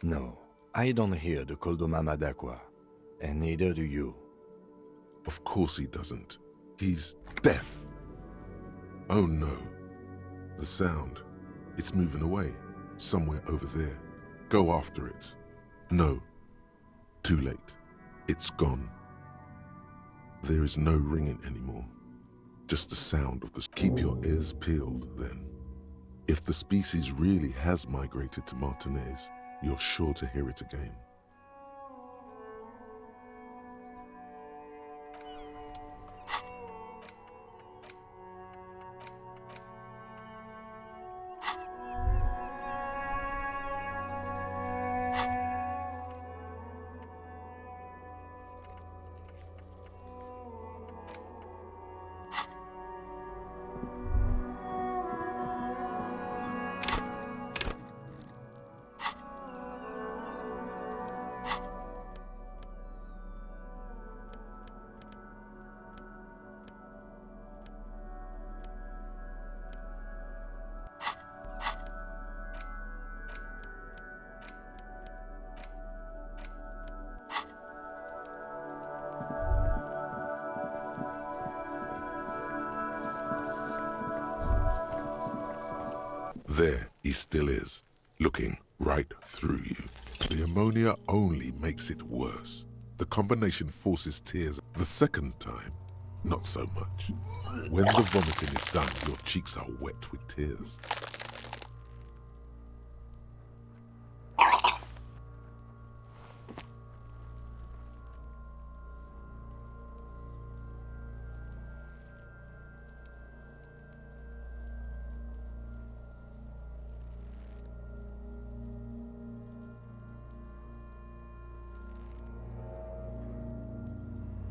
No, I don't hear the Koldomama daqua, and neither do you. Of course he doesn't. He's deaf. Oh no. The sound. It's moving away. Somewhere over there. Go after it. No. Too late. It's gone. There is no ringing anymore. Just the sound of the... Keep your ears peeled, then. If the species really has migrated to Martinez, you're sure to hear it again. There he still is, looking right through you. The ammonia only makes it worse. The combination forces tears the second time, not so much. When the vomiting is done, your cheeks are wet with tears.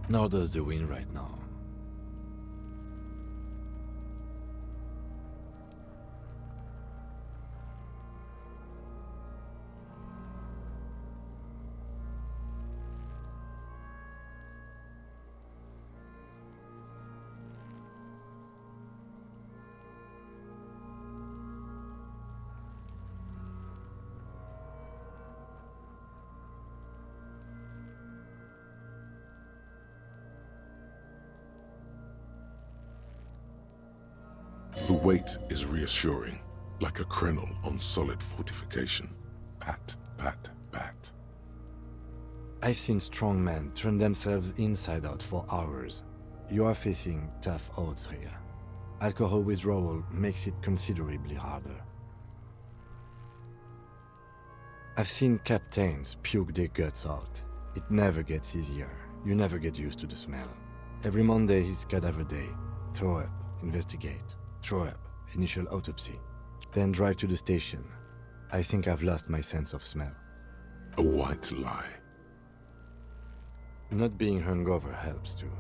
Nor does the wind right now. The weight is reassuring, like a crenel on solid fortification. Pat, pat, pat. I've seen strong men turn themselves inside out for hours. You are facing tough odds here. Alcohol withdrawal makes it considerably harder. I've seen captains puke their guts out. It never gets easier. You never get used to the smell. Every Monday is cadaver day. Throw up, investigate. Throw up, initial autopsy. Then drive to the station. I think I've lost my sense of smell. A white lie. Not being hungover helps too.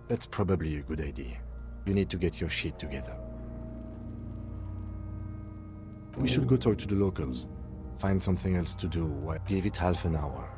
That's probably a good idea. You need to get your shit together. We should go talk to the locals. Find something else to do. Give it half an hour.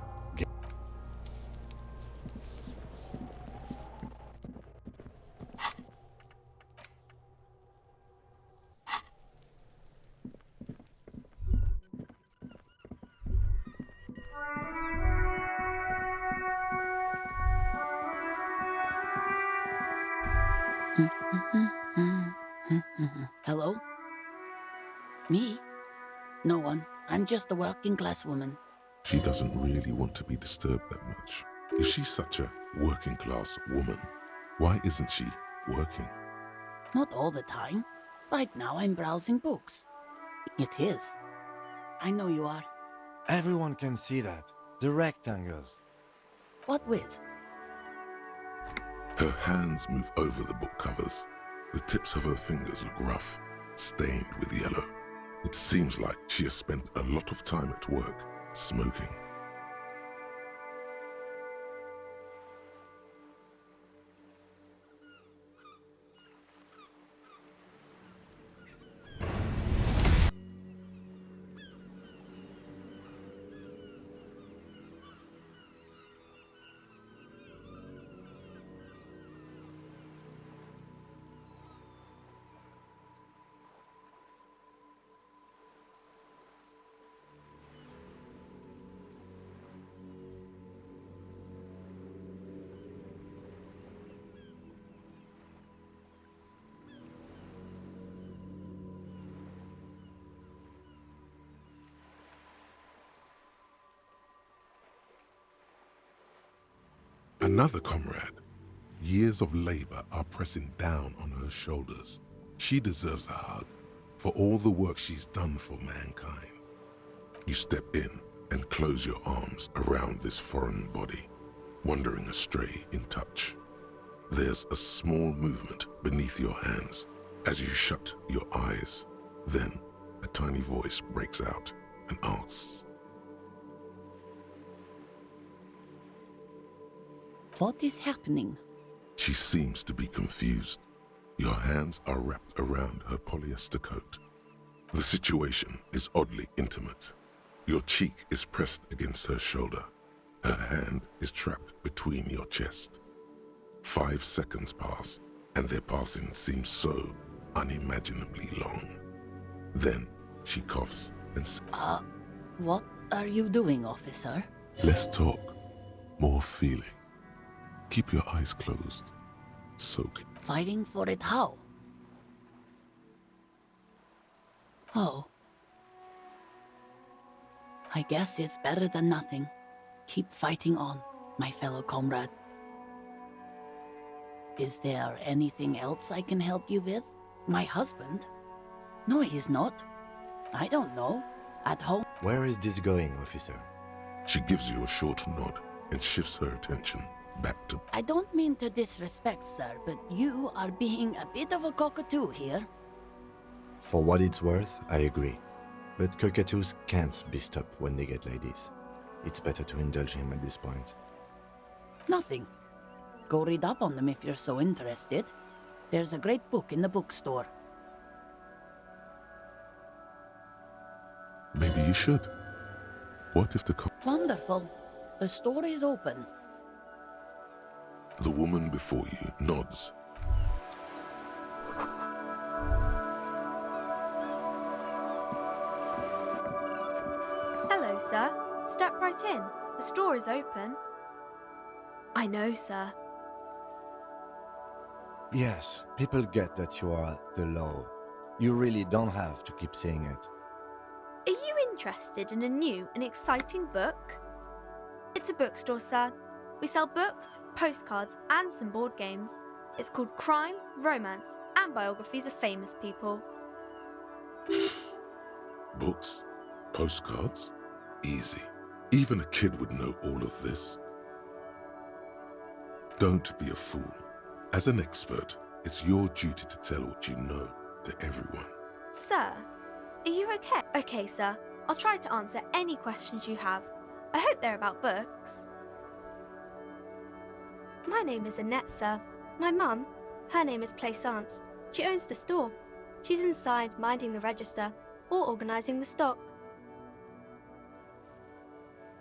Hello? Me? No one. I'm just a working class woman. She doesn't really want to be disturbed that much. If she's such a working class woman, why isn't she working? Not all the time. Right now I'm browsing books. It is. I know you are. Everyone can see that. The rectangles. What with? Her hands move over the book covers. The tips of her fingers look rough, stained with yellow. It seems like she has spent a lot of time at work, smoking. Another comrade. Years of labor are pressing down on her shoulders. She deserves a hug for all the work she's done for mankind. You step in and close your arms around this foreign body, wandering astray in touch. There's a small movement beneath your hands as you shut your eyes. Then a tiny voice breaks out and asks, What is happening? She seems to be confused. Your hands are wrapped around her polyester coat. The situation is oddly intimate. Your cheek is pressed against her shoulder. Her hand is trapped between your chest. 5 seconds pass, and their passing seems so unimaginably long. Then she coughs and says, What are you doing, officer? Less talk, more feeling. Keep your eyes closed. Soak it. Fighting for it how? Oh. I guess it's better than nothing. Keep fighting on, my fellow comrade. Is there anything else I can help you with? My husband? No, he's not. I don't know. At home. Where is this going, officer? She gives you a short nod and shifts her attention back to... I don't mean to disrespect, sir, but you are being a bit of a cockatoo here. For what it's worth, I agree. But cockatoos can't be stopped when they get ladies. It's better to indulge him at this point. Nothing. Go read up on them if you're so interested. There's a great book in the bookstore. Maybe you should. What if the... Wonderful. The store is open. The woman before you nods. Hello, sir. Step right in. The store is open. I know, sir. Yes, people get that you are the law. You really don't have to keep saying it. Are you interested in a new and exciting book? It's a bookstore, sir. We sell books, postcards, and some board games. It's called Crime, Romance, and Biographies of Famous People. Books? Postcards? Easy. Even a kid would know all of this. Don't be a fool. As an expert, it's your duty to tell what you know to everyone. Sir, are you okay? Okay, sir. I'll try to answer any questions you have. I hope they're about books. My name is Annette, sir. My mum, her name is Plaisance. She owns the store. She's inside minding the register or organising the stock.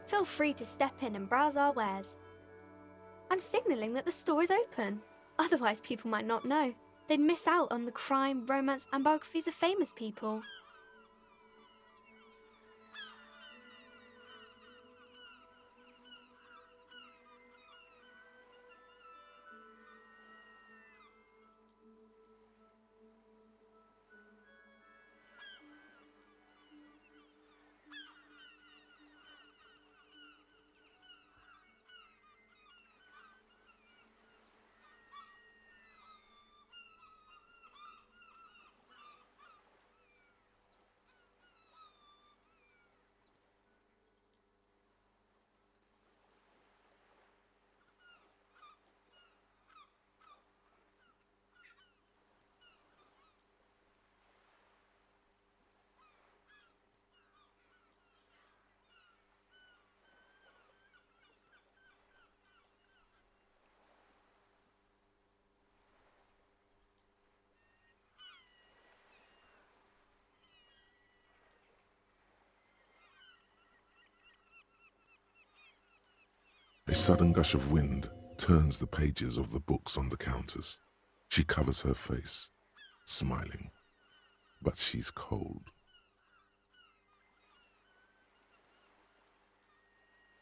Feel free to step in and browse our wares. I'm signalling that the store is open. Otherwise, people might not know. They'd miss out on the crime, romance, and biographies of famous people. A sudden gush of wind turns the pages of the books on the counters. She covers her face, smiling, but she's cold.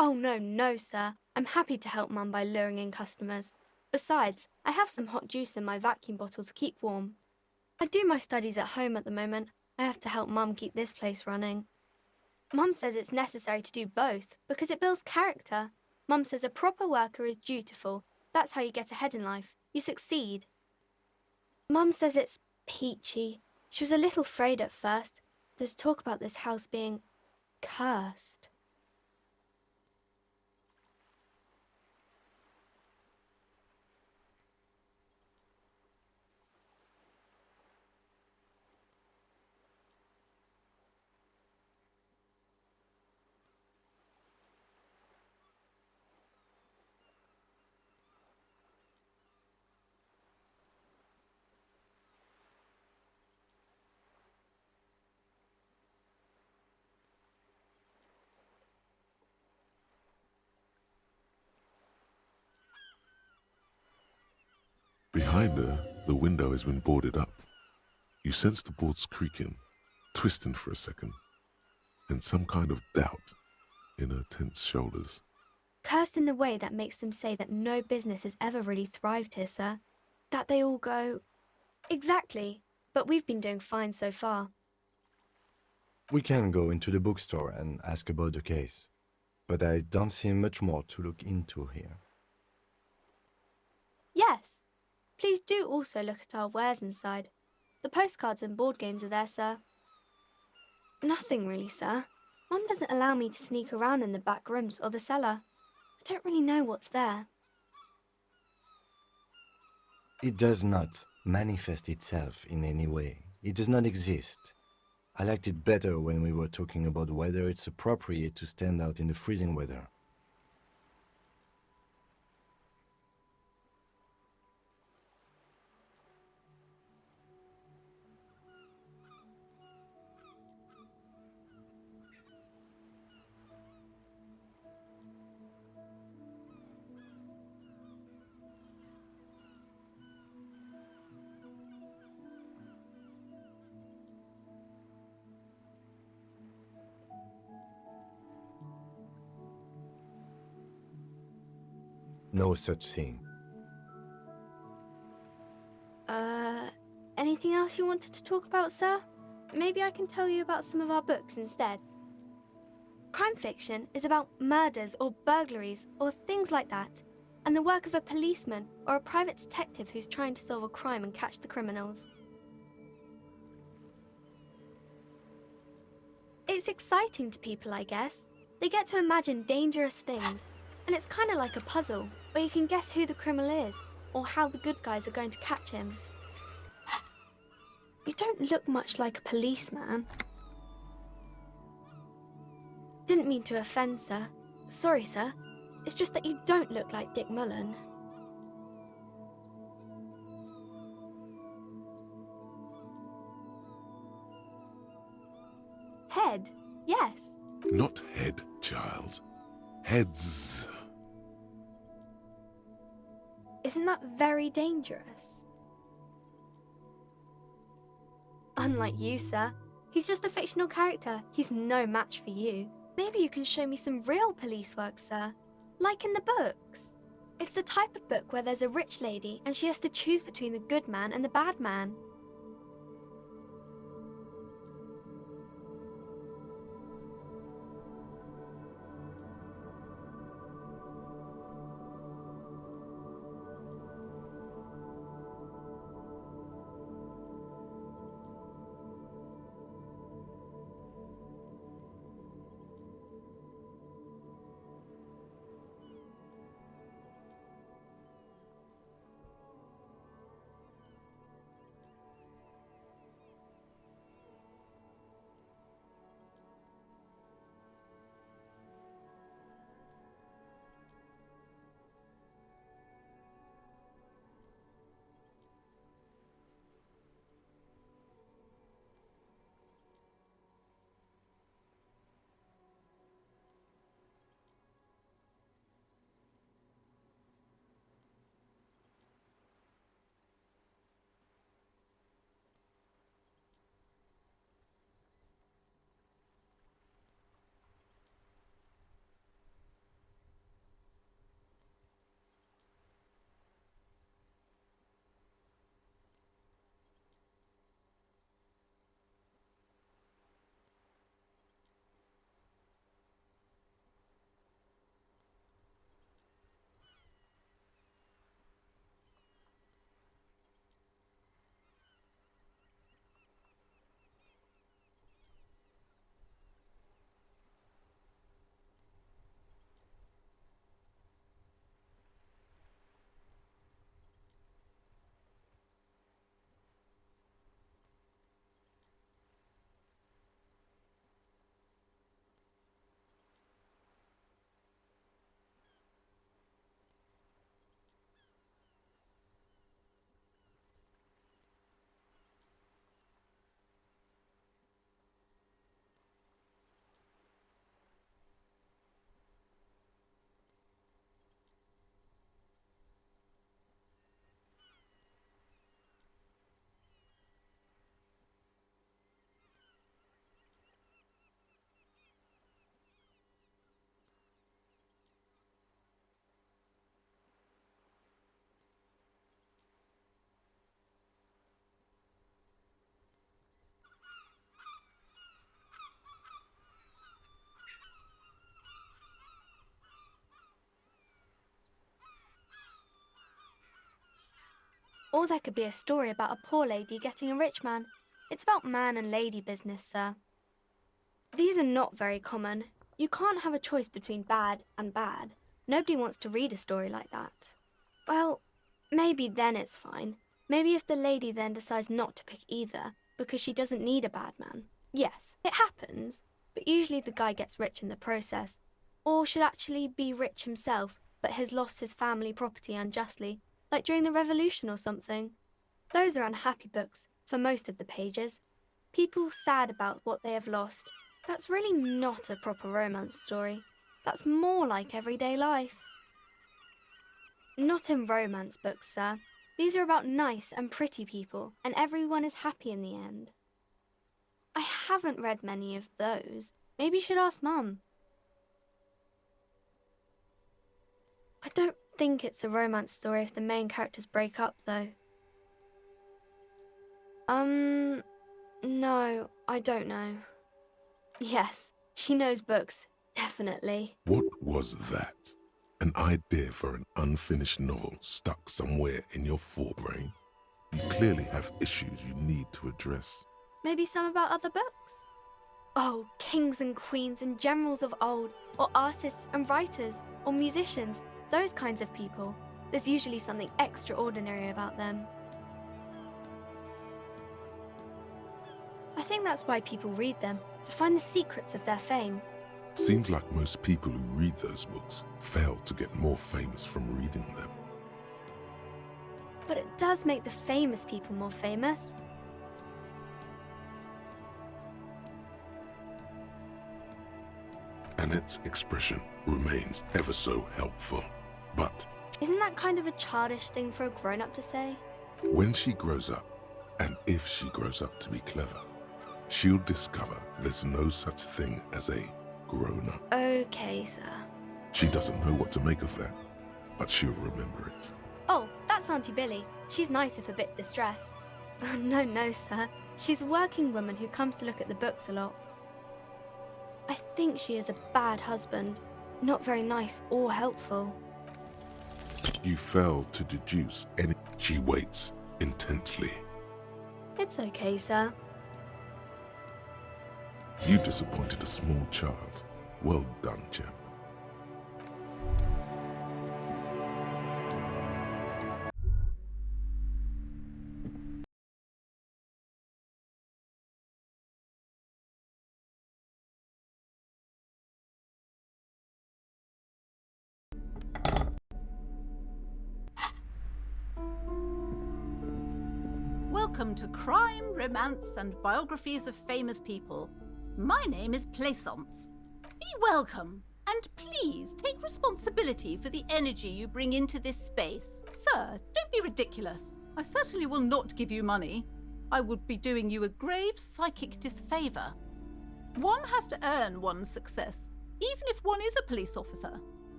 Oh, no, sir. I'm happy to help Mum by luring in customers. Besides, I have some hot juice in my vacuum bottle to keep warm. I do my studies at home at the moment. I have to help Mum keep this place running. Mum says it's necessary to do both because it builds character. Mum says a proper worker is dutiful. That's how you get ahead in life. You succeed. Mum says it's peachy. She was a little afraid at first. There's talk about this house being cursed. Behind her, the window has been boarded up. You sense the boards creaking, twisting for a second, and some kind of doubt in her tense shoulders. Cursed in the way that makes them say that no business has ever really thrived here, sir. That they all go... Exactly. But we've been doing fine so far. We can go into the bookstore and ask about the case, but I don't see much more to look into here. Yes. Please do also look at our wares inside. The postcards and board games are there, sir. Nothing really, sir. Mum doesn't allow me to sneak around in the back rooms or the cellar. I don't really know what's there. It does not manifest itself in any way. It does not exist. I liked it better when we were talking about whether it's appropriate to stand out in the freezing weather. No such thing. Anything else you wanted to talk about, sir? Maybe I can tell you about some of our books instead. Crime fiction is about murders or burglaries or things like that, and the work of a policeman or a private detective who's trying to solve a crime and catch the criminals. It's exciting to people, I guess. They get to imagine dangerous things, and it's kind of like a puzzle, where you can guess who the criminal is, or how the good guys are going to catch him. You don't look much like a policeman. Didn't mean to offend, sir. Sorry, sir. It's just that you don't look like Dick Mullen. Head, yes. Not head, child. Heads. Isn't that very dangerous? Unlike you, sir. He's just a fictional character. He's no match for you. Maybe you can show me some real police work, sir. Like in the books. It's the type of book where there's a rich lady and she has to choose between the good man and the bad man. Or there could be a story about a poor lady getting a rich man. It's about man and lady business, sir. These are not very common. You can't have a choice between bad and bad. Nobody wants to read a story like that. Well, maybe then it's fine. Maybe if the lady then decides not to pick either, because she doesn't need a bad man. Yes, it happens, but usually the guy gets rich in the process. Or should actually be rich himself, but has lost his family property unjustly, like during the revolution or something. Those are unhappy books, for most of the pages. People sad about what they have lost. That's really not a proper romance story. That's more like everyday life. Not in romance books, sir. These are about nice and pretty people, and everyone is happy in the end. I haven't read many of those. Maybe you should ask Mum. I don't think it's a romance story if the main characters break up, though. No, I don't know. Yes, she knows books, definitely. What was that? An idea for an unfinished novel stuck somewhere in your forebrain? You clearly have issues you need to address. Maybe some about other books? Oh, kings and queens and generals of old, or artists and writers, or musicians, those kinds of people. There's usually something extraordinary about them. I think that's why people read them, to find the secrets of their fame. Seems like most people who read those books fail to get more famous from reading them. But it does make the famous people more famous. Annette's expression remains ever so helpful. But Isn't that kind of a childish thing for a grown-up to say? when she grows up, and if she grows up to be clever, she'll discover there's no such thing as a grown-up. Okay, sir. She doesn't know what to make of that, but she'll remember it. Oh, that's Auntie Billy. She's nice if a bit distressed. No, sir. She's a working woman who comes to look at the books a lot. I think she is a bad husband. Not very nice or helpful. You fail to deduce any. She waits intently. It's okay, sir. You disappointed a small child. Well done, champ. Welcome to Crime, Romance and Biographies of Famous People. My name is Plaisance. Be welcome, and please take responsibility for the energy you bring into this space. Sir, don't be ridiculous. I certainly will not give you money. I would be doing you a grave psychic disfavour. One has to earn one's success, even if one is a police officer.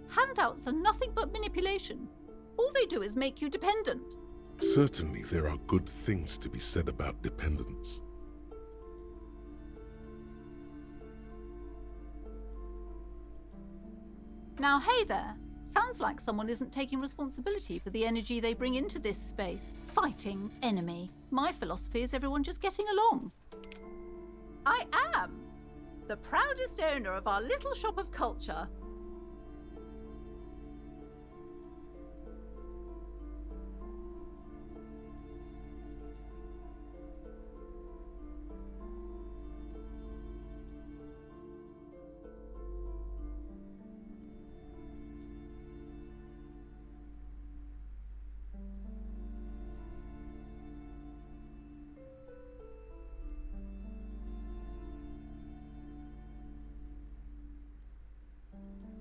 Handouts are nothing but manipulation. All they do is make you dependent. Certainly there are good things to be said about dependence. Now, hey there. Sounds like someone isn't taking responsibility for the energy they bring into this space. Fighting enemy. My philosophy is everyone just getting along. I am the proudest owner of our little shop of culture.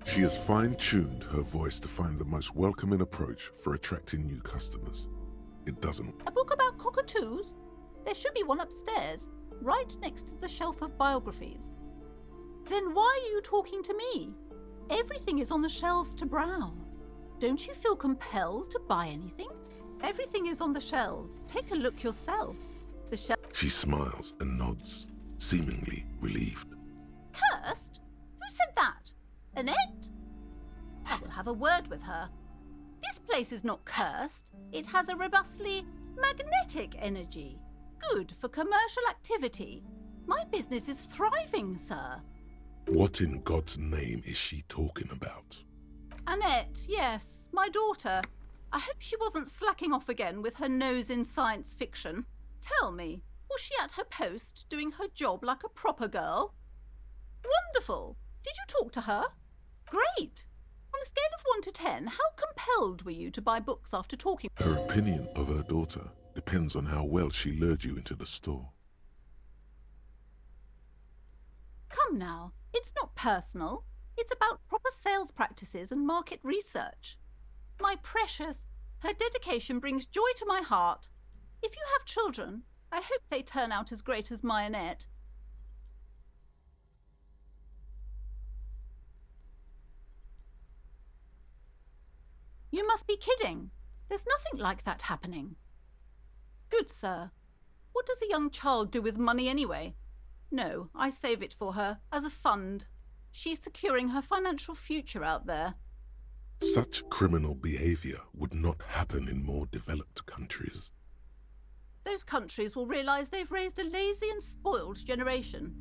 She has fine-tuned her voice to find the most welcoming approach for attracting new customers. It doesn't. A book about cockatoos? There should be one upstairs, right next to the shelf of biographies. Then why are you talking to me? Everything is on the shelves to browse. Don't you feel compelled to buy anything? Everything is on the shelves. Take a look yourself. The shelf. She smiles and nods, seemingly relieved. Cursed? Who said that? Annette? I will have a word with her. This place is not cursed. It has a robustly magnetic energy. Good for commercial activity. My business is thriving, sir. What in God's name is she talking about? Annette, yes, my daughter. I hope she wasn't slacking off again with her nose in science fiction. Tell me, was she at her post doing her job like a proper girl? Wonderful. Did you talk to her? Great. On a scale of 1 to 10, how compelled were you to buy books after talking? Her opinion of her daughter depends on how well she lured you into the store. Come now, it's not personal. It's about proper sales practices and market research. My precious, her dedication brings joy to my heart. If you have children, I hope they turn out as great as my Annette. You must be kidding. There's nothing like that happening. Good sir. What does a young child do with money anyway? No, I save it for her, as a fund. She's securing her financial future out there. Such criminal behavior would not happen in more developed countries. Those countries will realise they've raised a lazy and spoiled generation.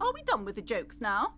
Are we done with the jokes now?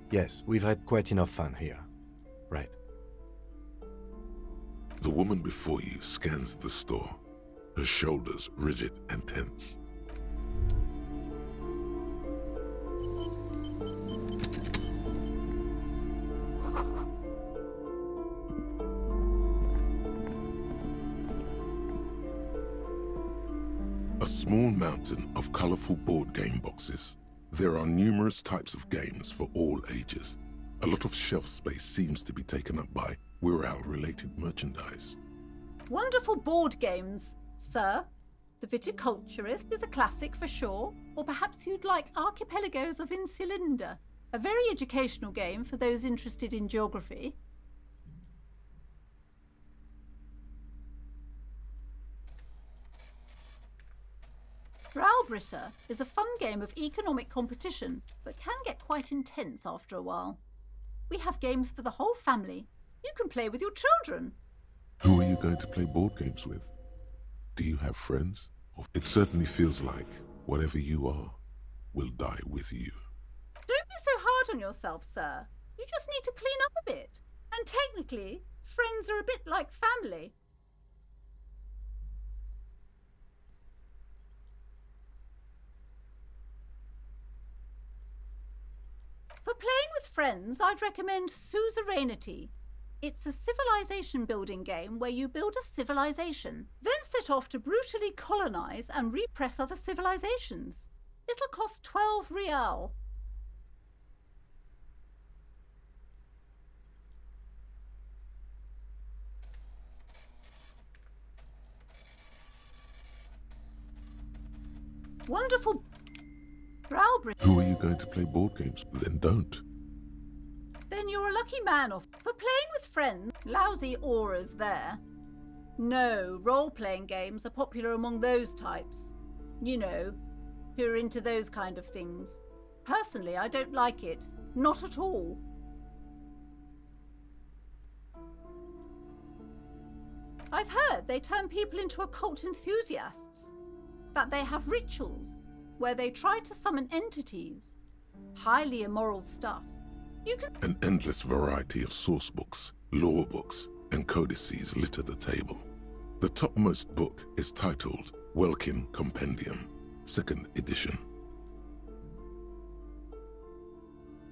Yes, we've had quite enough fun here. Right. The woman before you scans the store, her shoulders rigid and tense. A small mountain of colorful board game boxes. There are numerous types of games for all ages. A lot of shelf space seems to be taken up by Wirral-related merchandise. Wonderful board games, sir. The Viticulturist is a classic for sure, or perhaps you'd like Archipelagos of Insulinda, a very educational game for those interested in geography. Raubritter is a fun game of economic competition, but can get quite intense after a while. We have games for the whole family. You can play with your children. Who are you going to play board games with? Do you have friends? It certainly feels like whatever you are will die with you. Don't be so hard on yourself, sir. You just need to clean up a bit. And technically, friends are a bit like family. For playing with friends, I'd recommend Suzerainty. It's a civilization building game where you build a civilization, then set off to brutally colonize and repress other civilizations. It'll cost 12 real. Wonderful. Browbridge. Who are you going to play board games with? Then don't. Then you're a lucky man off. For playing with friends, lousy auras there. No, role-playing games are popular among those types. You know, who are into those kind of things. Personally, I don't like it. Not at all. I've heard they turn people into occult enthusiasts. That they have rituals where they try to summon entities. Highly immoral stuff. You can... An endless variety of source books, law books, and codices litter the table. The topmost book is titled Welkin Compendium, 2nd edition.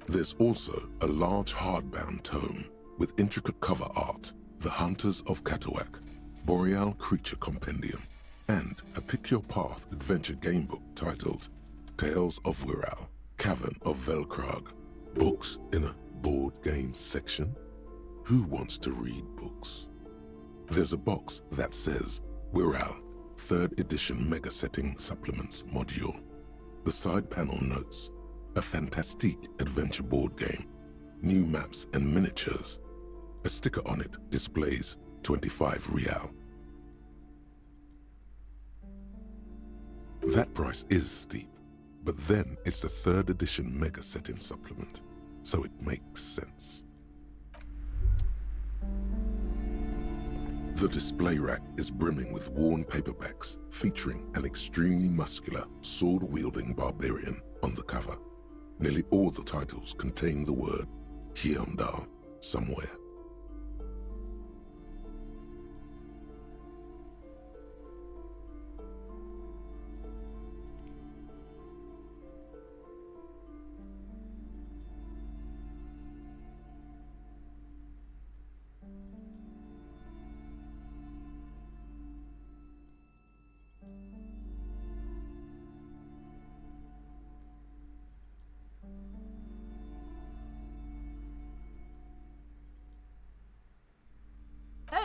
There's also a large hardbound tome with intricate cover art, The Hunters of Katawak, Boreal Creature Compendium, and a Pick Your Path adventure game book titled Tales of Wirral, Cavern of Velkrag. Books in a board game section? Who wants to read books? There's a box that says Wirral, 3rd edition Mega Setting Supplements Module. The side panel notes, a fantastique adventure board game, new maps and miniatures. A sticker on it displays 25 real. That price is steep, but then it's the 3rd edition Mega Setting Supplement, so it makes sense. The display rack is brimming with worn paperbacks featuring an extremely muscular, sword-wielding barbarian on the cover. Nearly all the titles contain the word Hyundal somewhere.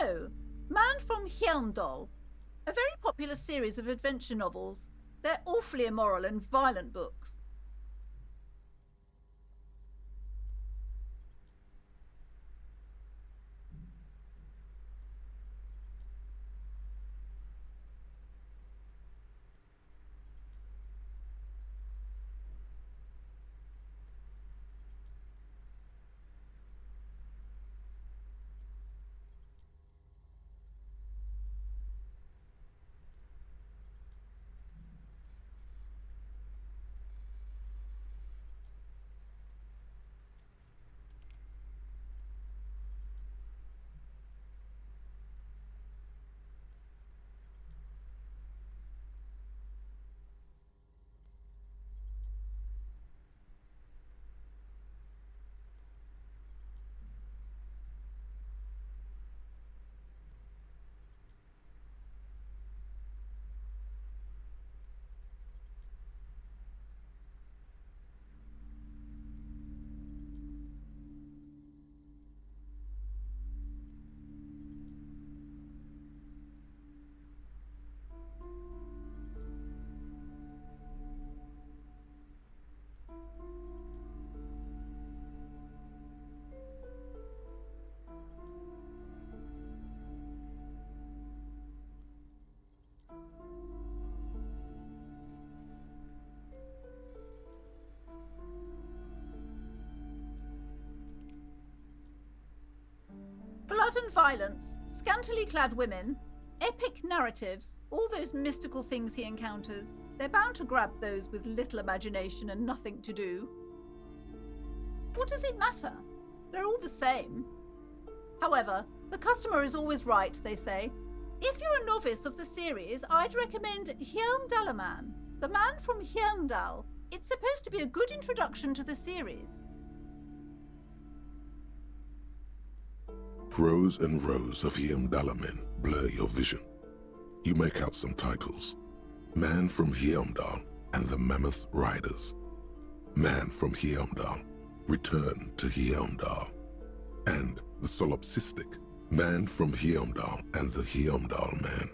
Oh, Man from Hyundal. A very popular series of adventure novels. They're awfully immoral and violent books. Blood and violence, scantily clad women, epic narratives, all those mystical things he encounters. They're bound to grab those with little imagination and nothing to do. What does it matter? They're all the same. However, the customer is always right, they say. If you're a novice of the series, I'd recommend Hyundalaman, the man from Hyundal. It's supposed to be a good introduction to the series. Rows and rows of Hyundalamen blur your vision. You make out some titles. Man from Hyundal and the Mammoth Riders. Man from Hyundal, Return to Hyundal. And the solipsistic Man from Hyundal and the Hyundal Man.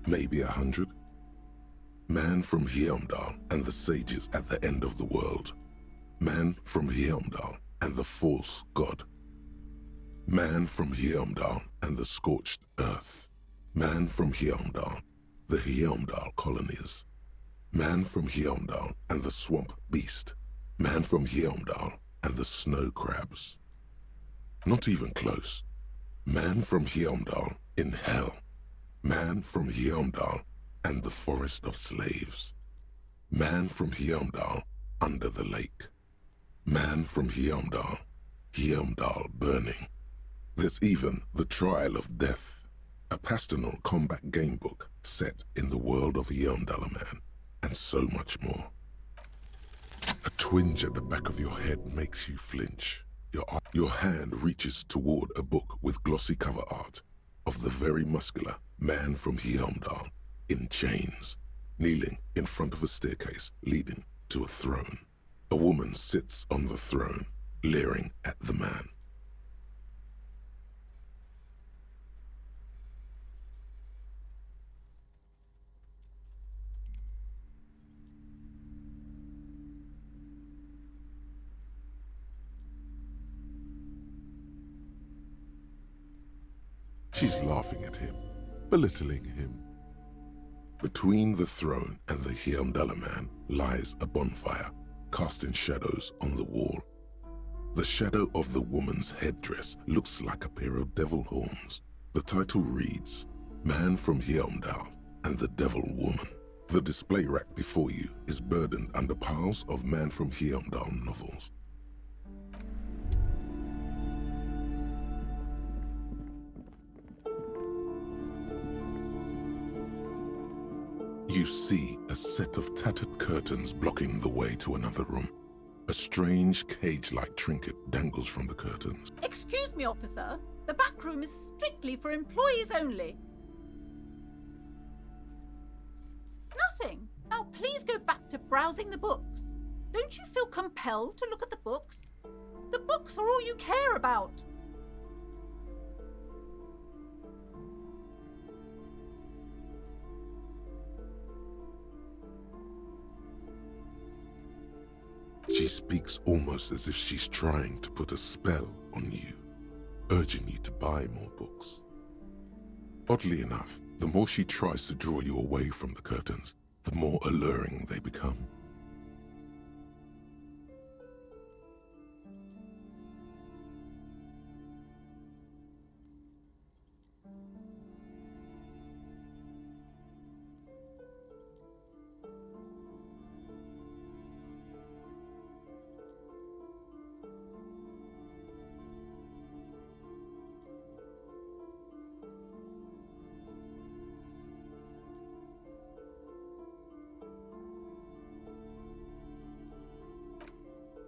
Maybe 100. Man from Heimdall and the sages at the end of the world. Man from Heimdall and the false god. Man from Heimdall and the scorched earth. Man from Heimdall, the Heimdall colonies. Man from Heimdall and the swamp beast. Man from Heimdall and the snow crabs. Not even close. Man from Heimdall in hell. Man from Heimdall and the forest of slaves. Man from Heimdall under the lake. Man from Heimdall, Heimdall burning. There's even The Trial of Death, a pastoral combat game book set in the world of Heimdallaman, and so much more. A twinge at the back of your head makes you flinch. Your hand reaches toward a book with glossy cover art of the very muscular man from Heimdall in chains, kneeling in front of a staircase leading to a throne. A woman sits on the throne, leering at the man. She's laughing at him, belittling him. Between the throne and the Heimdallaman lies a bonfire, casting shadows on the wall. The shadow of the woman's headdress looks like a pair of devil horns. The title reads, Man from Heimdall and the Devil Woman. The display rack before you is burdened under piles of Man from Heimdall novels. You see a set of tattered curtains blocking the way to another room. A strange cage-like trinket dangles from the curtains. Excuse me, officer. The back room is strictly for employees only. Nothing. Now please go back to browsing the books. Don't you feel compelled to look at the books? The books are all you care about. She speaks almost as if she's trying to put a spell on you, urging you to buy more books. Oddly enough, the more she tries to draw you away from the curtains, the more alluring they become.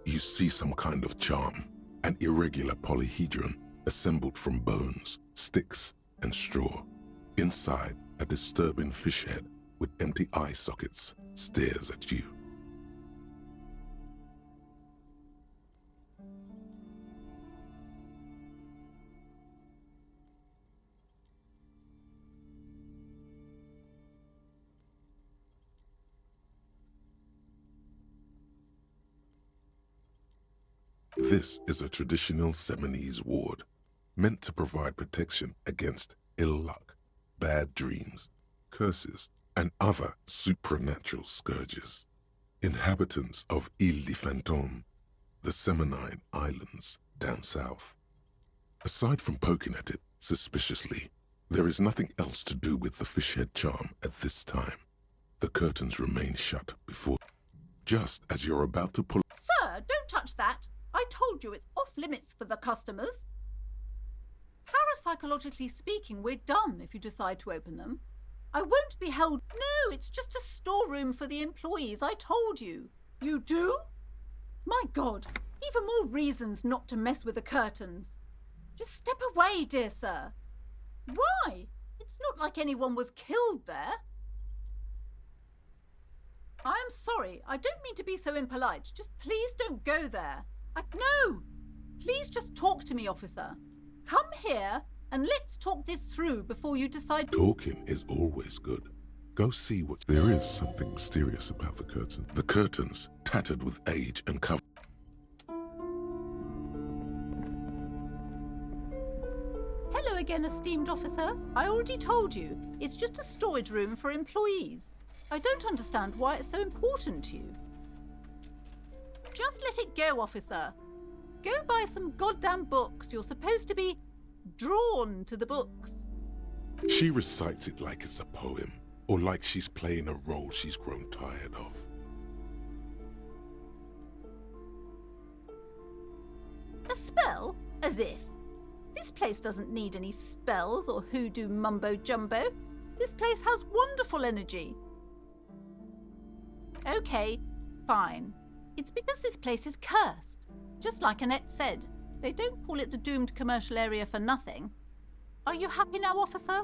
You see some kind of charm, an irregular polyhedron assembled from bones, sticks, and straw. Inside, a disturbing fish head with empty eye sockets stares at you. This is a traditional Seminese ward, meant to provide protection against ill luck, bad dreams, curses, and other supernatural scourges. Inhabitants of Île de Fantôme, the Seminine Islands down south. Aside from poking at it suspiciously, there is nothing else to do with the fishhead charm at this time. The curtains remain shut before, just as you're about to pull. Sir, don't touch that. I told you it's off limits for the customers. Parapsychologically speaking, we're done if you decide to open them. I won't be held. No, it's just a storeroom for the employees, I told you. You do? My God, even more reasons not to mess with the curtains. Just step away, dear sir. Why? It's not like anyone was killed there. I am sorry, I don't mean to be so impolite. Just please don't go there. No! Please just talk to me, officer. Come here And let's talk this through before you decide. Talking is always good. Go see what... There is something mysterious about the curtain. The curtains, tattered with age and cover... Hello again, esteemed officer. I already told you, it's just a storage room for employees. I don't understand why it's so important to you. Just let it go, officer. Go buy some goddamn books. You're supposed to be drawn to the books. She recites it like it's a poem, or like she's playing a role she's grown tired of. A spell? As if. This place doesn't need any spells or hoodoo mumbo-jumbo. This place has wonderful energy. Okay, fine. It's because this place is cursed. Just like Annette said, they don't call it the doomed commercial area for nothing. Are you happy now, officer?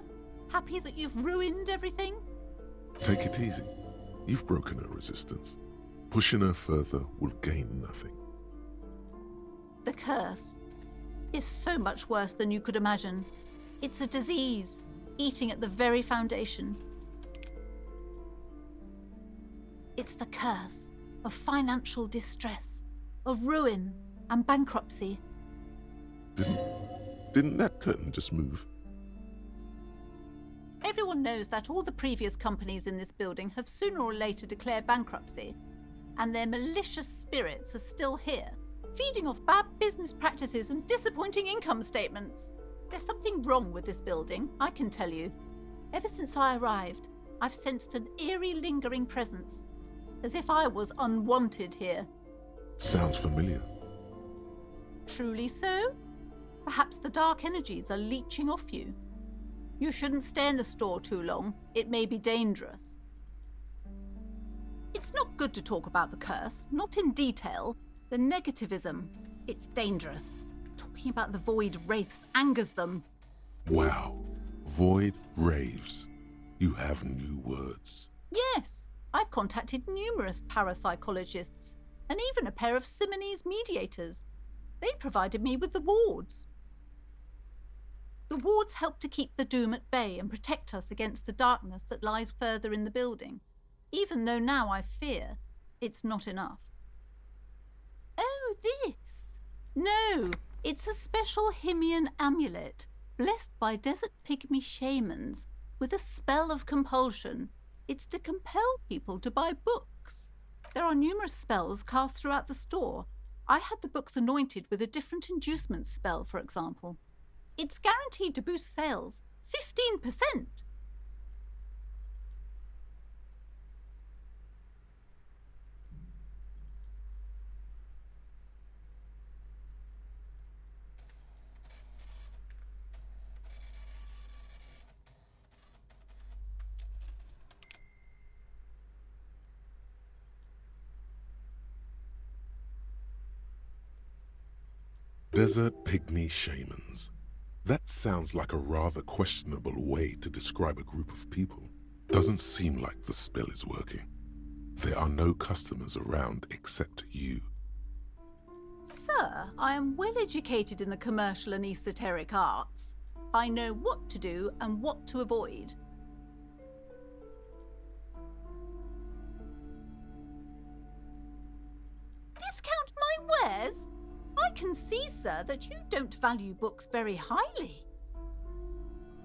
Happy that you've ruined everything? Take it easy. You've broken her resistance. Pushing her further will gain nothing. The curse is so much worse than you could imagine. It's a disease, eating at the very foundation. It's the curse of financial distress, of ruin and bankruptcy. Didn't that curtain just move? Everyone knows that all the previous companies in this building have sooner or later declared bankruptcy, and their malicious spirits are still here, feeding off bad business practices and disappointing income statements. There's something wrong with this building, I can tell you. Ever since I arrived, I've sensed an eerie, lingering presence, as if I was unwanted here. Sounds familiar. Truly so? Perhaps the dark energies are leeching off you. You shouldn't stay in the store too long. It may be dangerous. It's not good to talk about the curse, not in detail. The negativism, it's dangerous. Talking about the void wraiths angers them. Wow. Void raves. You have new words. Yes, I've contacted numerous parapsychologists and even a pair of Simonese mediators. They provided me with the wards. The wards help to keep the doom at bay and protect us against the darkness that lies further in the building, even though now I fear it's not enough. Oh, this? No, it's a special Himian amulet, blessed by desert pygmy shamans, with a spell of compulsion. It's to compel people to buy books. There are numerous spells cast throughout the store. I had the books anointed with a different inducement spell, for example. It's guaranteed to boost sales 15%. Desert pygmy shamans. That sounds like a rather questionable way to describe a group of people. Doesn't seem like the spell is working. There are no customers around except you. Sir, I am well educated in the commercial and esoteric arts. I know what to do and what to avoid. Discount my wares? I can see, sir, that you don't value books very highly.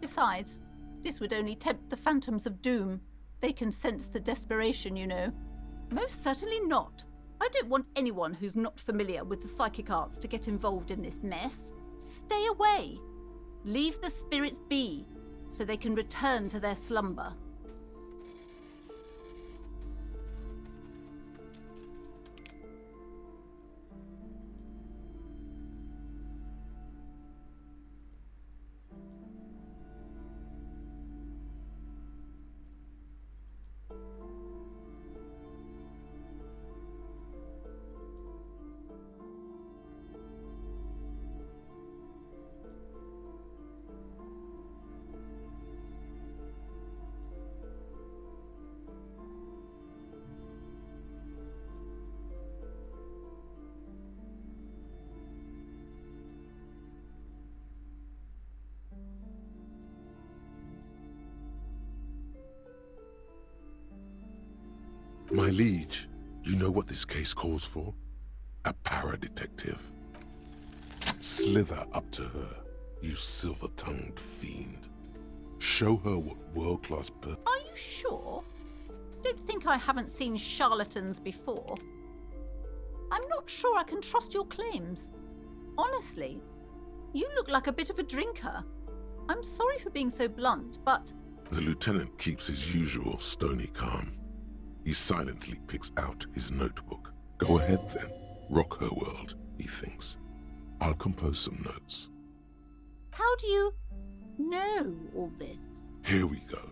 Besides, this would only tempt the phantoms of doom. They can sense the desperation, you know. Most certainly not. I don't want anyone who's not familiar with the psychic arts to get involved in this mess. Stay away. Leave the spirits be, so they can return to their slumber. My liege, you know what this case calls for? A para-detective. Slither up to her, you silver-tongued fiend. Show her what world-class Are you sure? Don't think I haven't seen charlatans before. I'm not sure I can trust your claims. Honestly, you look like a bit of a drinker. I'm sorry for being so blunt, but... The lieutenant keeps his usual stony calm. He silently picks out his notebook. Go ahead then, rock her world, he thinks. I'll compose some notes. How do you know all this? Here we go.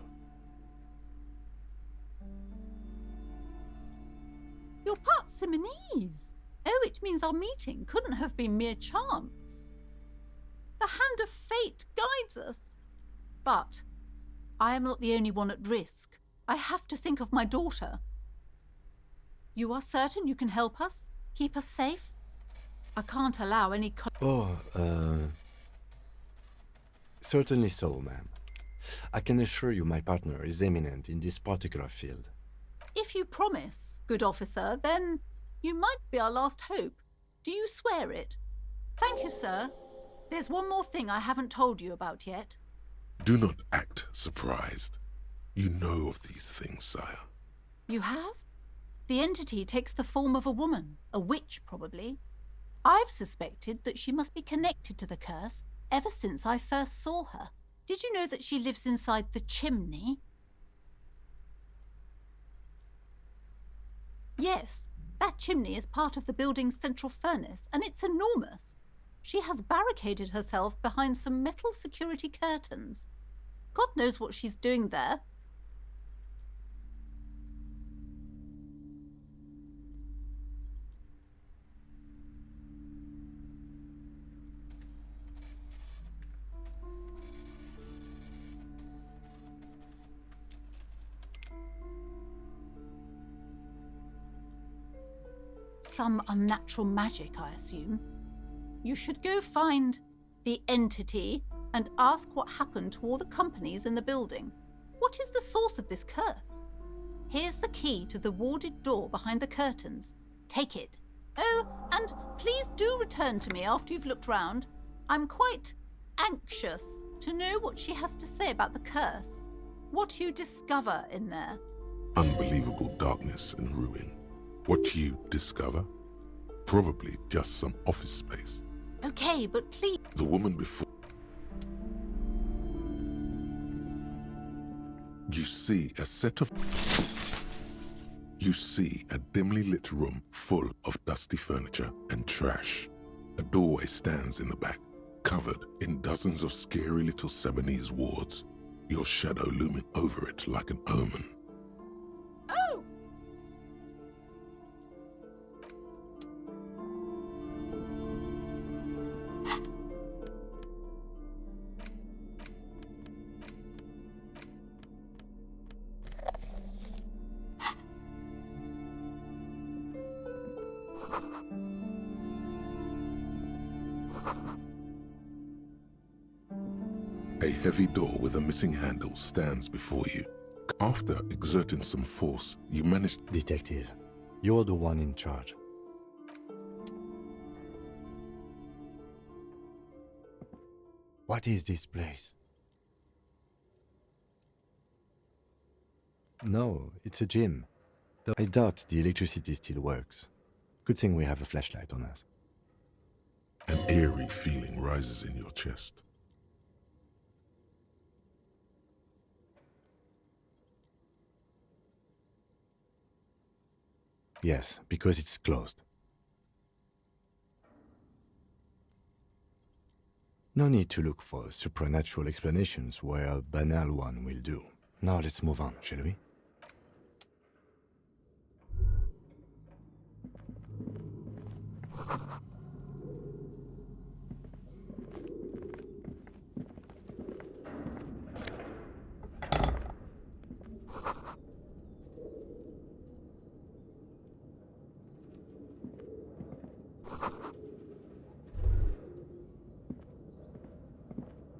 You're parsimonese. Oh, it means our meeting couldn't have been mere chance. The hand of fate guides us. But I am not the only one at risk. I have to think of my daughter. You are certain you can help us? Keep us safe? I can't allow any... Certainly so, ma'am. I can assure you my partner is eminent in this particular field. If you promise, good officer, then you might be our last hope. Do you swear it? Thank you, sir. There's one more thing I haven't told you about yet. Do not act surprised. You know of these things, sire. You have? The entity takes the form of a woman, a witch probably. I've suspected that she must be connected to the curse ever since I first saw her. Did you know that she lives inside the chimney? Yes, that chimney is part of the building's central furnace, and it's enormous. She has barricaded herself behind some metal security curtains. God knows what she's doing there. Some unnatural magic, I assume. You should go find the entity and ask what happened to all the companies in the building. What is the source of this curse? Here's the key to the warded door behind the curtains. Take it. Oh, and please do return to me after you've looked round. I'm quite anxious to know what she has to say about the curse. What you discover in there. Unbelievable darkness and ruin. What you discover? Probably just some office space. Okay, but please... The woman before... You see a set of... You see a dimly lit room full of dusty furniture and trash. A doorway stands in the back, covered in dozens of scary little Seminese wards, your shadow looming over it like an omen. Oh! A heavy door with a missing handle stands before you. After exerting some force, you manage... Detective, you're the one in charge. What is this place? No, it's a gym. I doubt the electricity still works. Good thing we have a flashlight on us. An eerie feeling rises in your chest. Yes, because it's closed. No need to look for supernatural explanations where a banal one will do. Now let's move on, shall we?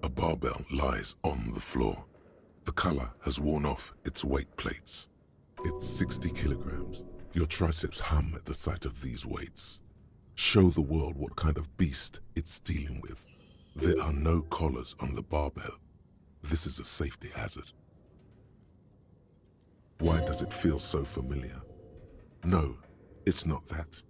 A barbell lies on the floor. The color has worn off its weight plates. It's 60 kilograms. Your triceps hum at the sight of these weights. Show the world what kind of beast it's dealing with. There are no collars on the barbell. This is a safety hazard. Why does it feel so familiar? No, it's not that.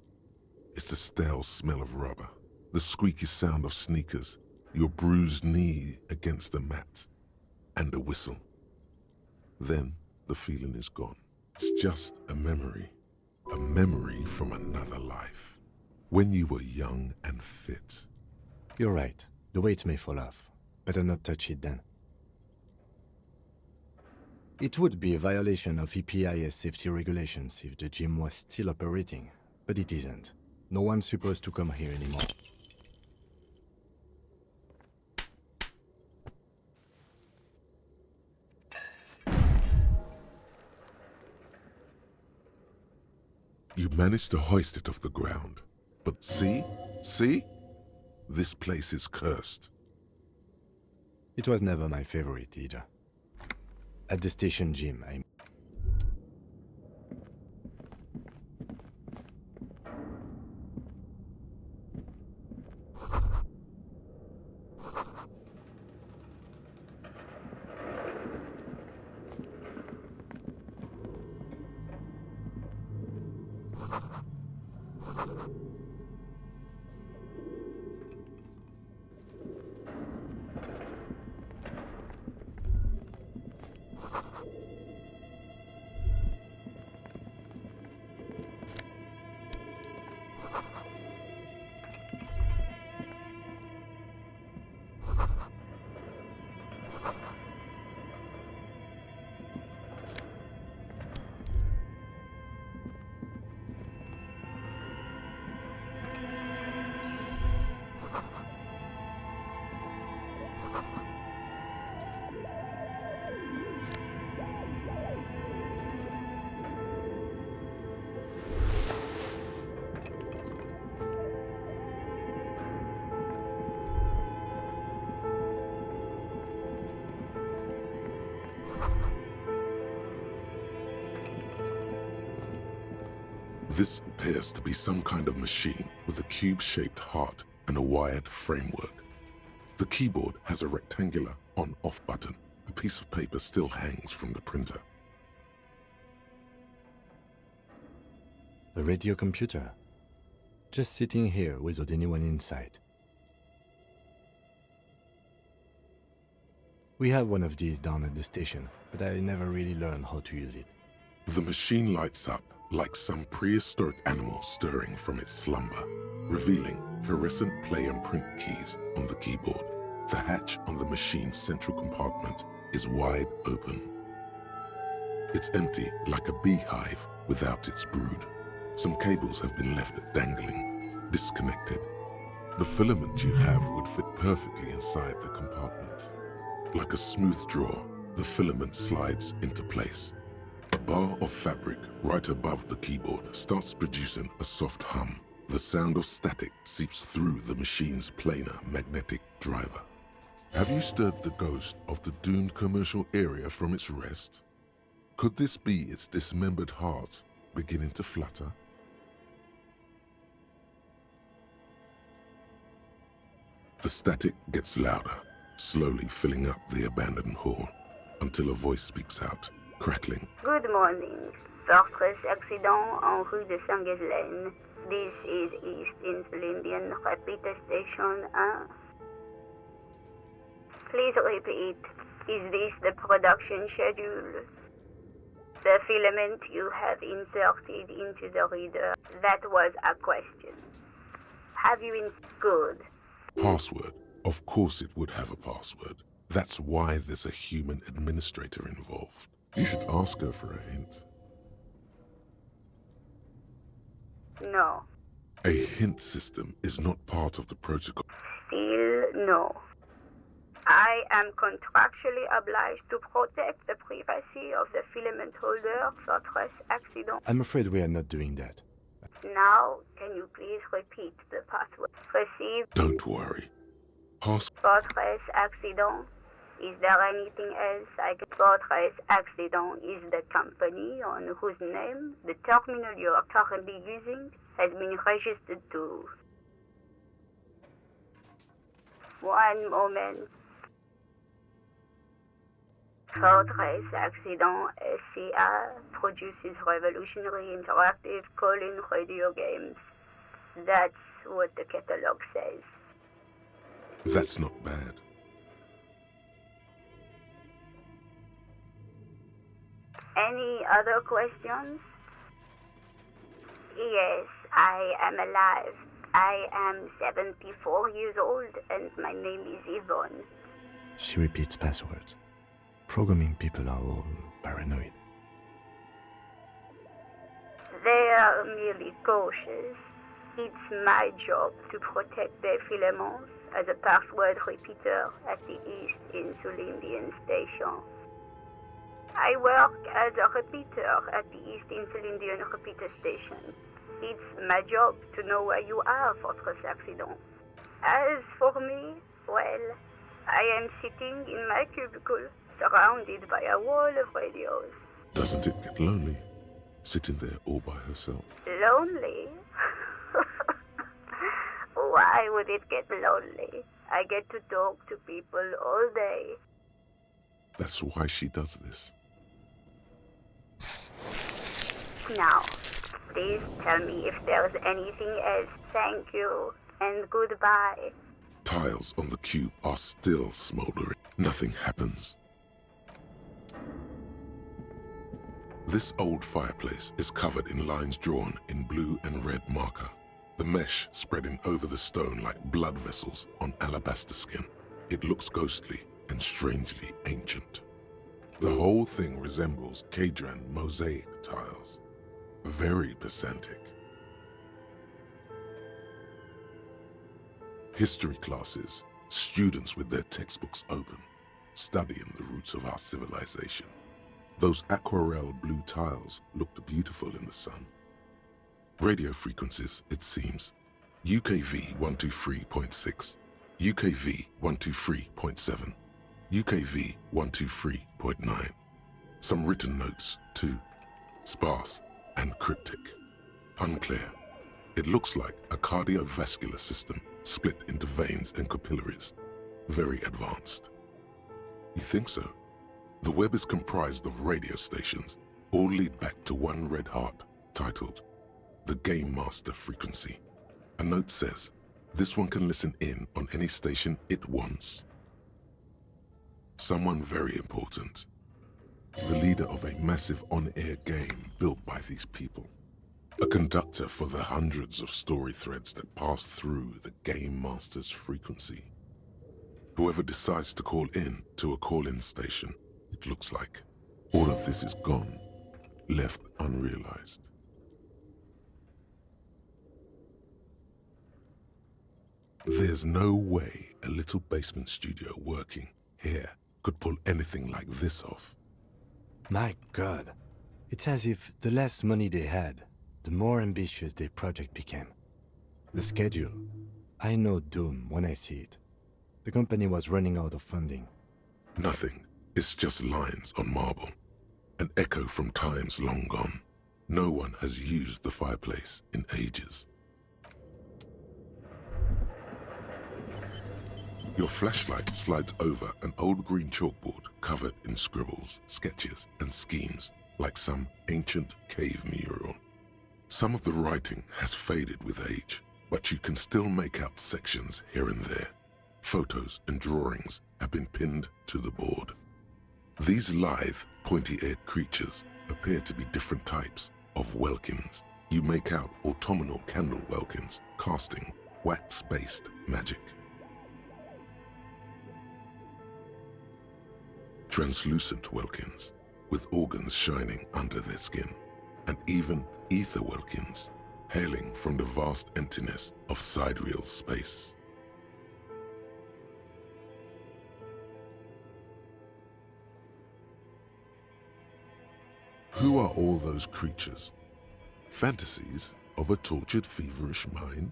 It's the stale smell of rubber, the squeaky sound of sneakers, your bruised knee against the mat, and a whistle. Then the feeling is gone. It's just a memory from another life, when you were young and fit. You're right. The weight may fall off. Better not touch it then. It would be a violation of EPIS safety regulations if the gym was still operating, but it isn't. No one's supposed to come here anymore. You managed to hoist it off the ground. But see? This place is cursed. It was never my favorite either. At the station gym, This appears to be some kind of machine with a cube-shaped heart and a wired framework. The keyboard has a rectangular on-off button. A piece of paper still hangs from the printer. a radio computer. Just sitting here without anyone inside. We have one of these down at the station, but I never really learned how to use it. The machine lights up like some prehistoric animal stirring from its slumber, revealing fluorescent play and print keys on the keyboard. The hatch on the machine's central compartment is wide open. It's empty like a beehive without its brood. Some cables have been left dangling, disconnected. The filament you have would fit perfectly inside the compartment. Like a smooth drawer, the filament slides into place. A bar of fabric right above the keyboard starts producing a soft hum. The sound of static seeps through the machine's planar magnetic driver. Have you stirred the ghost of the doomed commercial area from its rest? Could this be its dismembered heart beginning to flutter? The static gets louder, slowly filling up the abandoned hall, until a voice speaks out, crackling. Good morning. Fortress accident en rue de Saint-Ghislaine. This is East Insulindian Repeat Station 1. Please repeat. Is this the production schedule? The filament you have inserted into the reader, that was a question. Have you good? Password. Of course it would have a password. That's why there's a human administrator involved. You should ask her for a hint. No. A hint system is not part of the protocol. Still no. I am contractually obliged to protect the privacy of the filament holder for stress accident. I'm afraid we are not doing that. Now, can you please repeat the password? Receive Don't worry. Fortress accident. Is there anything else I can... Fortress Accident is the company on whose name the terminal you are currently using has been registered to. One moment. Fortress Accident SCA produces revolutionary interactive call-in radio games. That's what the catalog says. That's not bad. Any other questions? Yes, I am alive. I am 74 years old and my name is Yvonne. She repeats passwords. Programming people are all paranoid. They are merely cautious. It's my job to protect their filaments as a password repeater at the East Insulindian Station. I work as a repeater at the East Insulindian Repeater Station. It's my job to know where you are, Fortress Accident. As for me, well, I am sitting in my cubicle, surrounded by a wall of radios. Doesn't it get lonely, sitting there all by herself? Lonely? Why would it get lonely? I get to talk to people all day. That's why she does this. Now, please tell me if there's anything else. Thank you, and goodbye. Tiles on the cube are still smoldering. Nothing happens. This old fireplace is covered in lines drawn in blue and red marker. The mesh spreading over the stone like blood vessels on alabaster skin. It looks ghostly and strangely ancient. The whole thing resembles Kadran mosaic tiles. Very pedantic. History classes, students with their textbooks open, studying the roots of our civilization. Those aquarelle blue tiles looked beautiful in the sun. Radio frequencies, it seems. UKV 123.6, UKV 123.7, UKV 123.9. Some written notes, too. Sparse and cryptic. Unclear. It looks like a cardiovascular system split into veins and capillaries. Very advanced. You think so? The web is comprised of radio stations, all lead back to one red heart, titled the Game Master Frequency. A note says, this one can listen in on any station it wants. Someone very important. The leader of a massive on-air game built by these people. A conductor for the hundreds of story threads that pass through the Game Master's frequency. Whoever decides to call in to a call-in station, it looks like. All of this is gone, left unrealized. There's no way a little basement studio working here could pull anything like this off. My God, it's as if the less money they had, the more ambitious their project became. The schedule, I know doom when I see it. The company was running out of funding. Nothing. It's just lines on marble. An echo from times long gone. No one has used the fireplace in ages. Your flashlight slides over an old green chalkboard covered in scribbles, sketches, and schemes like some ancient cave mural. Some of the writing has faded with age, but you can still make out sections here and there. Photos and drawings have been pinned to the board. These lithe, pointy-eared creatures appear to be different types of welkins. You make out autumnal candle welkins casting wax-based magic. Translucent welkins with organs shining under their skin, and even ether welkins hailing from the vast emptiness of sidereal space. Who are all those creatures? Fantasies of a tortured, feverish mind?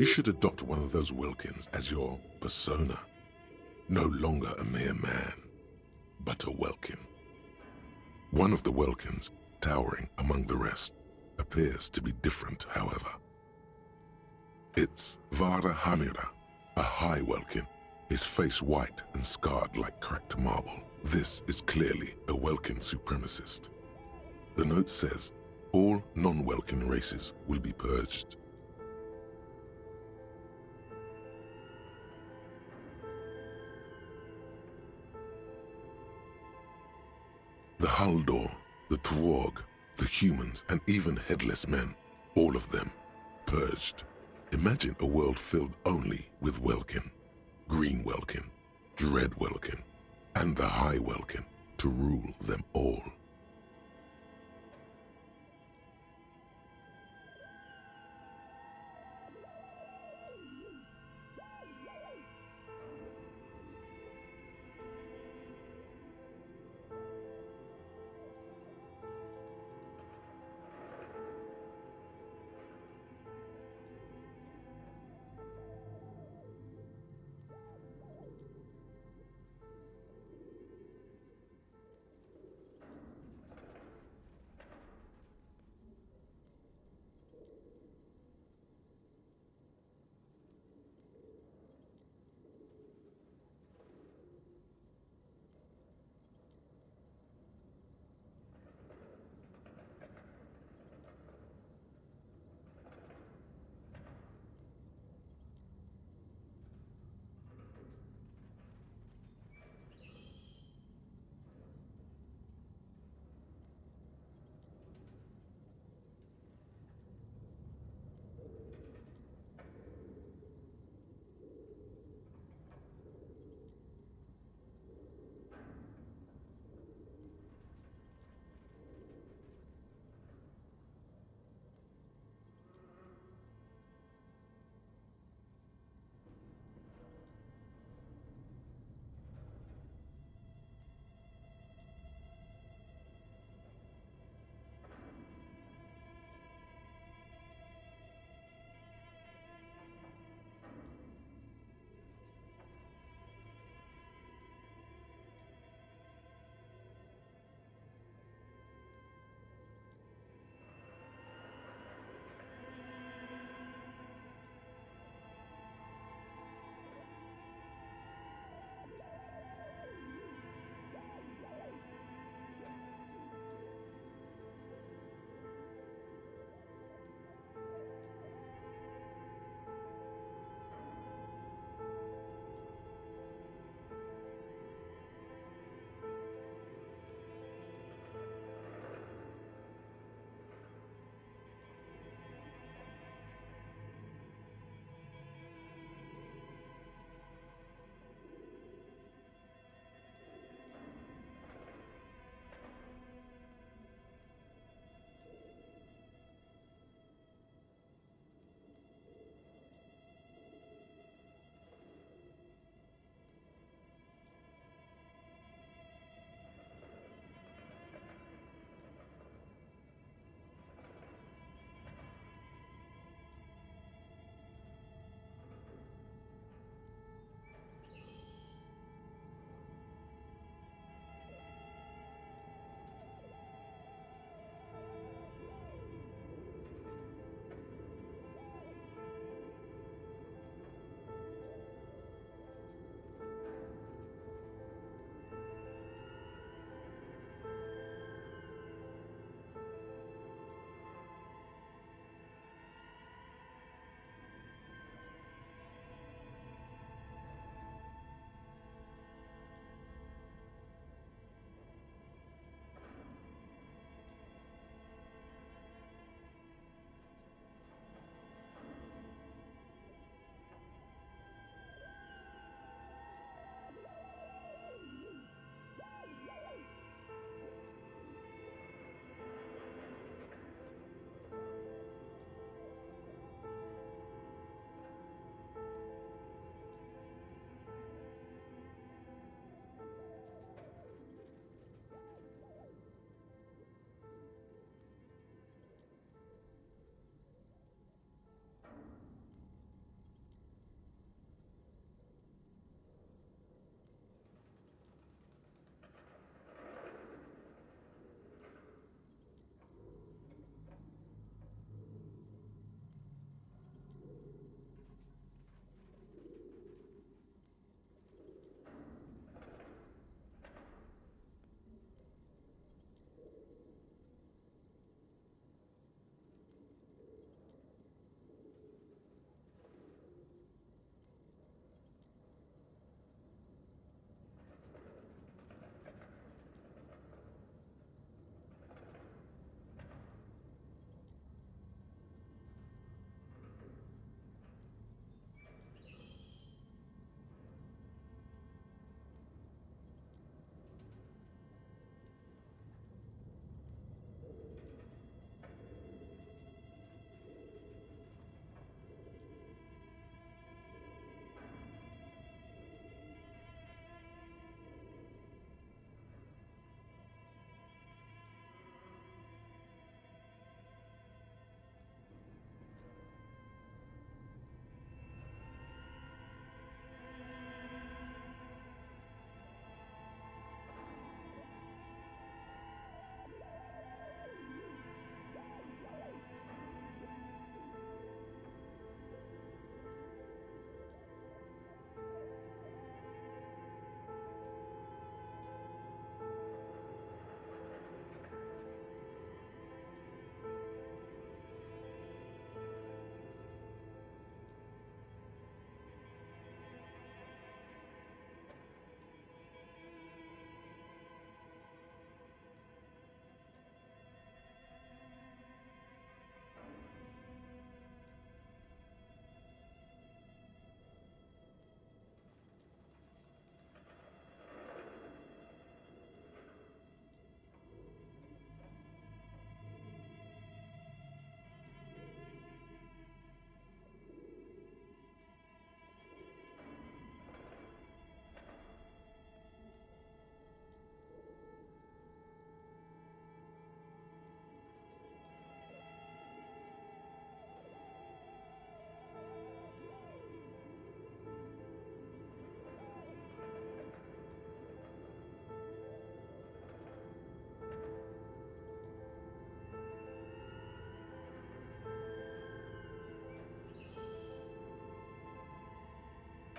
You should adopt one of those Welkins as your persona. No longer a mere man, but a Welkin. One of the Welkins, towering among the rest, appears to be different, however. It's Vara Hamira, a high Welkin, his face white and scarred like cracked marble. This is clearly a Welkin supremacist. The note says, all non-Welkin races will be purged. The Haldor, the Twarg, the humans, and even headless men, all of them, purged. Imagine a world filled only with Welkin, Green Welkin, Dread Welkin, and the High Welkin to rule them all.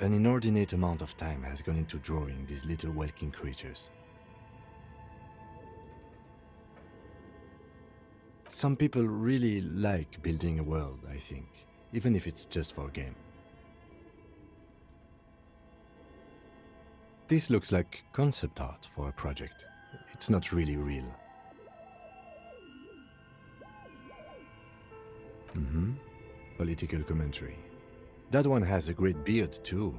An inordinate amount of time has gone into drawing these little walking creatures. Some people really like building a world, I think, even if it's just for a game. This looks like concept art for a project. It's not really real. Political commentary. That one has a great beard too.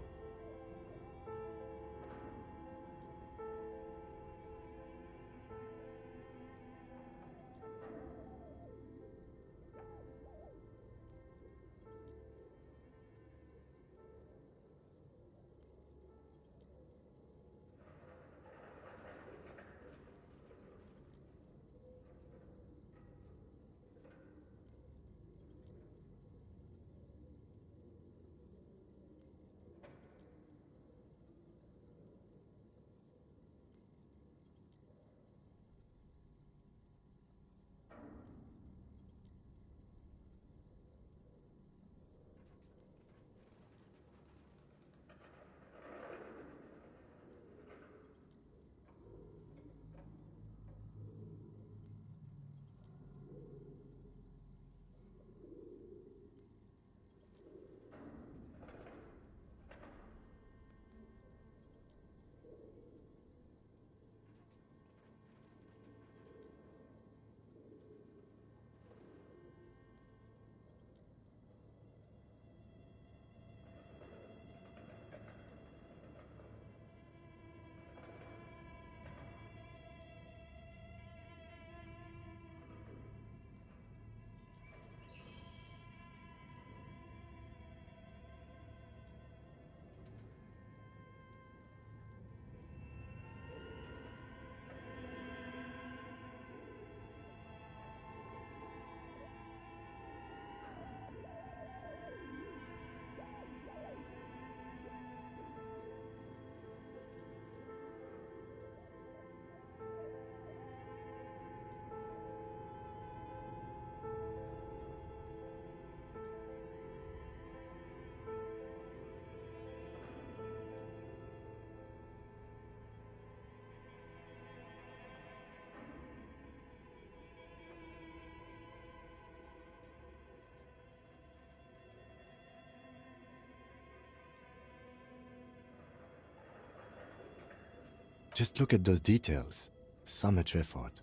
Just look at those details. So much effort.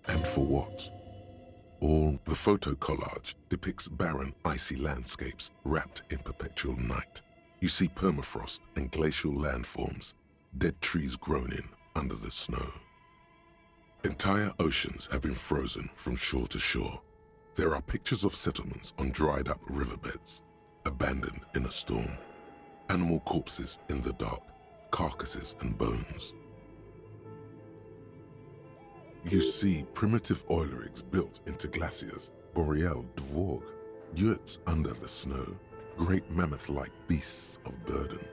And for what? The photo collage depicts barren, icy landscapes wrapped in perpetual night. You see permafrost and glacial landforms, dead trees grown in under the snow. Entire oceans have been frozen from shore to shore. There are pictures of settlements on dried up riverbeds, abandoned in a storm. Animal corpses in the dark, carcasses and bones. You see primitive oil rigs built into glaciers, boreal dvorg, yurts under the snow, great mammoth-like beasts of burden.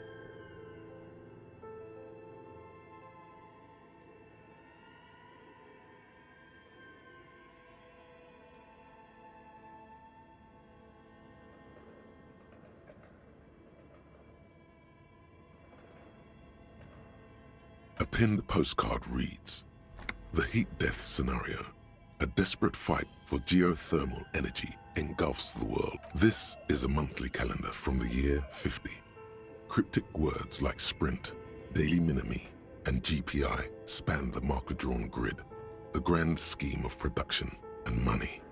A pinned postcard reads, "The heat death scenario. A desperate fight for geothermal energy engulfs the world. This is a monthly calendar from the year 50. Cryptic words like sprint, daily minimi, and GPI span the marker-drawn grid, the grand scheme of production and money."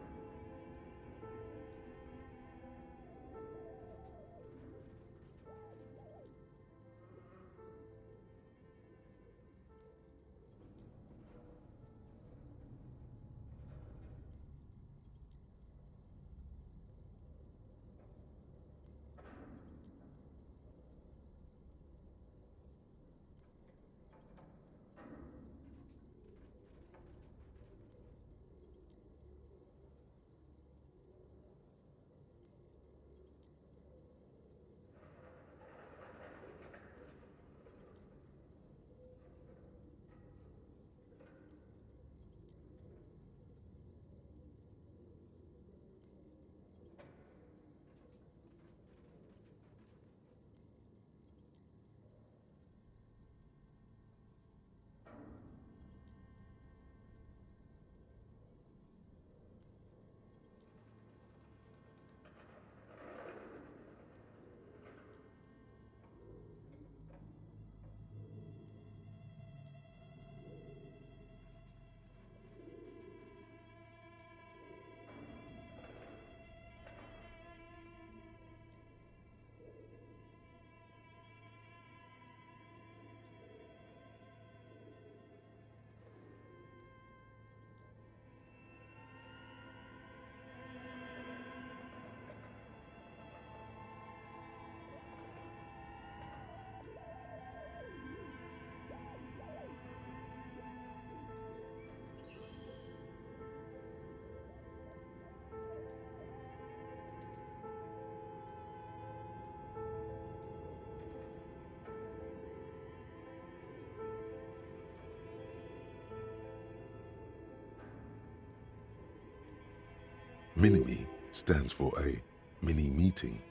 Mini-Me stands for a mini-meeting.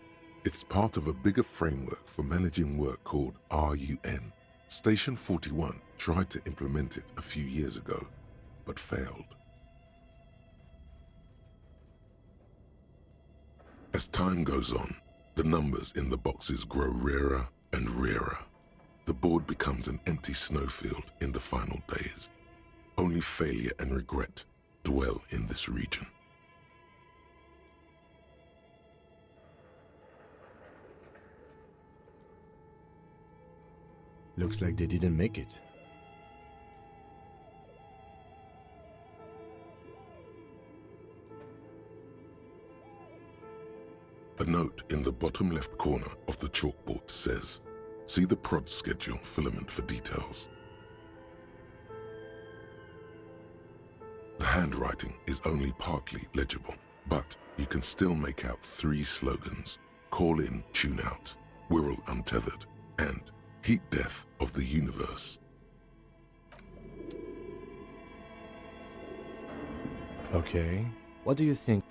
It's part of a bigger framework for managing work called RUN. Station 41 tried to implement it a few years ago, but failed. As time goes on, the numbers in the boxes grow rarer and rarer. The board becomes an empty snowfield in the final days. Only failure and regret dwell in this region. Looks like they didn't make it. A note in the bottom left corner of the chalkboard says, "See the prod schedule filament for details." The handwriting is only partly legible, but you can still make out 3 slogans: Call in, Tune Out, Wirral Untethered, and Heat Death of the Universe. Okay. What do you think